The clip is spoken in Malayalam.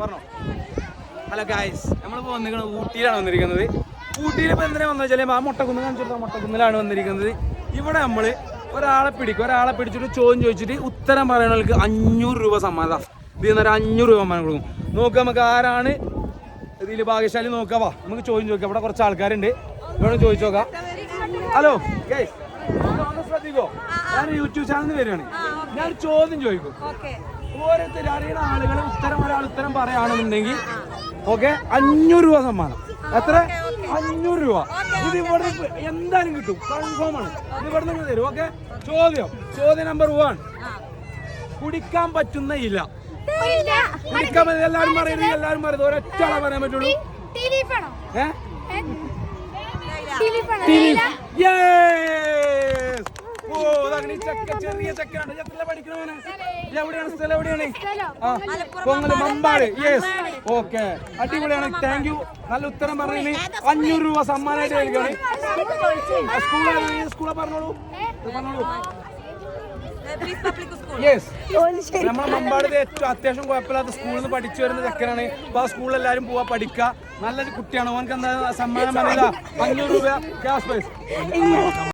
പറഞ്ഞോ. ഹലോ ഗായ്സ്, നമ്മളിപ്പോൾ വന്നിരിക്കുന്നത് ഊട്ടിയിലാണ് വന്നിരിക്കുന്നത്. ഊട്ടിയിൽ ഇപ്പോൾ എന്തിനാ വന്നു വെച്ചാൽ ആ മുട്ടക്കുന്ന് കാണിച്ചിട്ട് മുട്ടക്കുന്നിലാണ് വന്നിരിക്കുന്നത്. ഇവിടെ നമ്മൾ ഒരാളെ പിടിച്ചിട്ട് ചോദ്യം ചോദിച്ചിട്ട് ഉത്തരം പറയുന്നവർക്ക് 500 രൂപ സമ്മാനം. ഇതിൽ നിന്ന് 500 രൂപ സമ്മാനം കൊടുക്കും. നോക്കാം നമുക്ക് ആരാണ് ഇതിൽ ഭാഗ്യശാലി. നോക്കാവാ, നമുക്ക് ചോദ്യം ചോദിക്കാം. ഇവിടെ കുറച്ച് ആൾക്കാരുണ്ട്, ഇവിടെ ചോദിച്ചു നോക്കാം. ഹലോ ഗൈസ്, ശ്രദ്ധിക്കോ, ഞാൻ യൂട്യൂബ് ചാനലിൽ വരികയാണ്. ഞാൻ ചോദ്യം ചോദിക്കും. ഓരോരുത്തർ അറിയുന്ന ആളുകൾ ഒരാൾ ഉത്തരം പറയുകയാണെന്നുണ്ടെങ്കിൽ ഓക്കെ 500 രൂപ സമ്മാനം. എത്ര? 500 രൂപ. ഇത് ഇവിടെ എന്തായാലും കിട്ടും, കൺഫേം ആണ്. ഇത് ഇവിടെ നിന്ന് തരും. ഓക്കെ, ചോദ്യം നമ്പർ 1. കുടിക്കാൻ പറ്റുന്ന ഇല. കുടിക്കാൻ പറ്റുന്ന എല്ലാവരും പറയുന്നത് ഒരൊറ്റ ആളെ പറയാൻ പറ്റുള്ളൂ. ചെറിയ ചെക്കനാണ്. എത്ര പഠിക്കണവന്? എവിടെയാണ് സ്ഥലം? എവിടെയാണ്? പൊങ്ങല് മമ്പാട്. യെസ്, ഓക്കെ, അടിപൊളിയാണ്. Thank you. നല്ല ഉത്തരം പറഞ്ഞതിന് 500 രൂപ സമ്മാനമായിട്ട് നൽകുകയാണ്. സ്കൂളെ പറഞ്ഞോളൂ. യെസ്, നമ്മളെ മമ്പാടിൽ ഏറ്റവും അത്യാവശ്യം കുഴപ്പമില്ലാത്ത സ്കൂളിൽ നിന്ന് പഠിച്ചു വരുന്ന ചെക്കനാണ്. അപ്പൊ ആ സ്കൂളിൽ എല്ലാവരും പോവാ, പഠിക്കുക. നല്ലൊരു കുട്ടിയാണ്. ഓനക്ക് എന്താ സമ്മാനം പറഞ്ഞില്ല? 500 രൂപ ക്യാഷ് പ്രൈസ്.